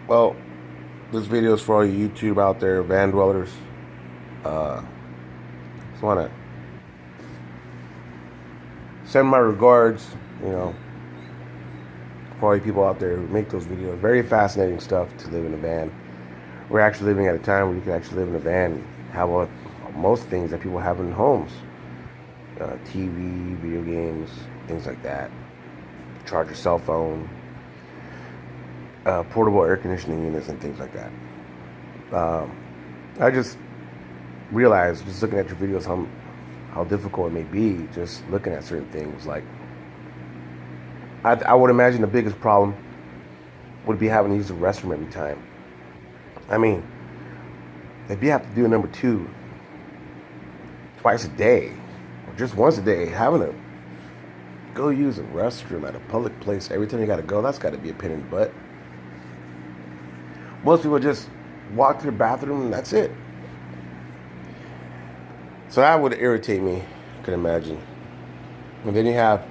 Well, this video is for all you YouTube out there, van dwellers. Just want to send my regards, you know, for all you people out there who make those videos. Very fascinating stuff to live in a van. We're actually living at a time where you can actually live in a van and have most things that people have in homes. TV, video games, things like that. Charge your cell phone, portable air conditioning units, and things like that. I just realized, just looking at your videos, how difficult it may be just looking at certain things. Like, I would imagine the biggest problem would be having to use the restroom every time. I mean, if you have to do a number two twice a day, or just once a day, having to go use a restroom at a public place every time you got to go, that's got to be a pain in the butt. Most people just walk to the bathroom and that's it. So that would irritate me, I can imagine. And then you have,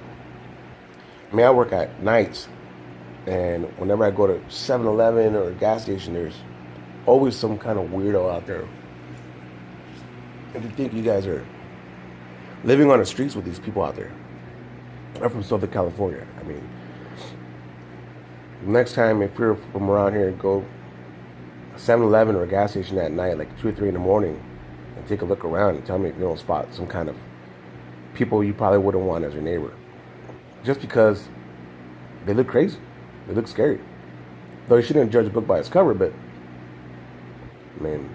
I work at nights, and whenever I go to 7-Eleven or a gas station, there's always some kind of weirdo out there. And to think you guys are living on the streets with these people out there. I'm from Southern California. Next time if you're from around here, go 7-Eleven or a gas station at night, like 2 or 3 in the morning, and take a look around and tell me if you don't spot some kind of people you probably wouldn't want as your neighbor. Just because they look crazy. They look scary. Though you shouldn't judge a book by its cover, but you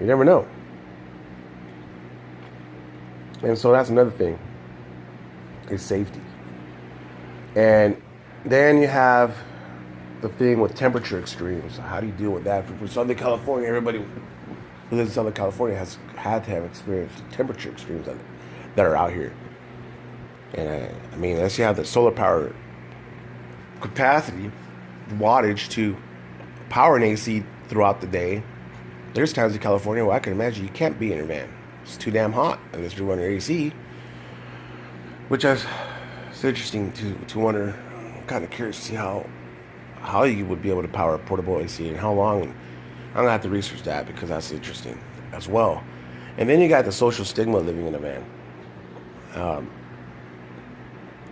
never know. And so that's another thing, is safety. And then you have the thing with temperature extremes. How do you deal with that? For Southern California, everybody who lives in Southern California has had to have experienced temperature extremes that are out here. And unless you have the solar power capacity, wattage to power an AC throughout the day, there's times in California where I can imagine you can't be in your van. It's too damn hot unless you're running your AC. Which it's interesting to wonder. I'm kind of curious to see how you would be able to power a portable AC and how long. And I'm gonna have to research that because that's interesting as well. And then you got the social stigma of living in a van. I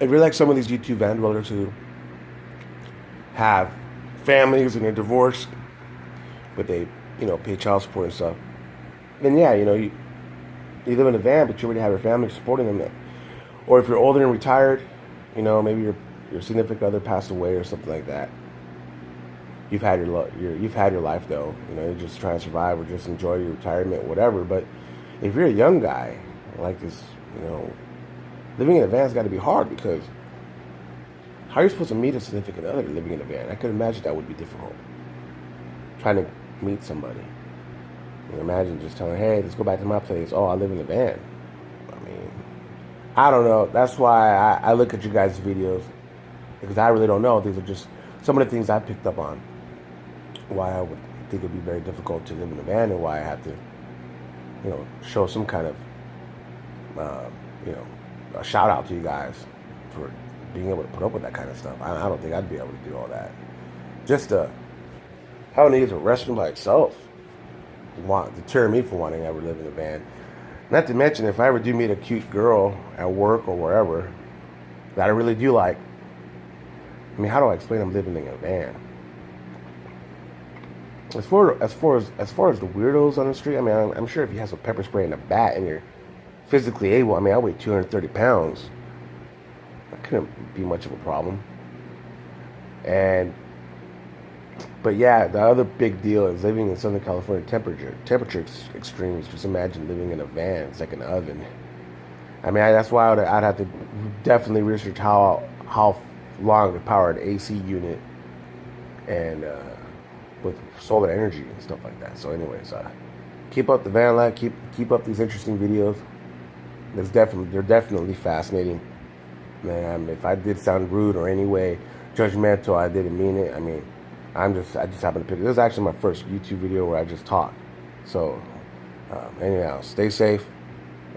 really like some of these YouTube van dwellers who have families and they're divorced, but they, pay child support and stuff. Then yeah, you live in a van, but you already have your family supporting them. Or if you're older and retired, maybe your significant other passed away or something like that. You've had your life though. You're just trying to survive or just enjoy your retirement, whatever. But if you're a young guy like this, living in a van's got to be hard because how are you supposed to meet a significant other living in a van? I could imagine that would be difficult. Trying to meet somebody. Imagine just telling, hey, let's go back to my place. Oh, I live in a van. I don't know. That's why I look at you guys' videos because I really don't know. These are just some of the things I picked up on. Why I would think it would be very difficult to live in a van and why I have to, show some kind of, a shout out to you guys for being able to put up with that kind of stuff. I don't think I'd be able to do all that. Just having to use a restroom by itself deter me from wanting to ever live in a van. Not to mention, if I ever do meet a cute girl at work or wherever that I really do like, how do I explain I'm living in a van? As far as the weirdos on the street, I'm sure if you have some pepper spray and a bat and you're physically able, I weigh 230 pounds. That couldn't be much of a problem. But yeah, the other big deal is living in Southern California temperature extremes. Just imagine living in a van. It's like an oven. That's why I'd have to definitely research how long to power an AC unit and with solar energy and stuff like that. So anyways, keep up the van life. Keep up these interesting videos. They're definitely fascinating. Man, if I did sound rude or any way judgmental, I didn't mean it. I just happened to pick it. This is actually my first YouTube video where I just talk. So, anyhow, stay safe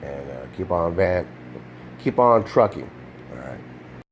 and keep on trucking. All right.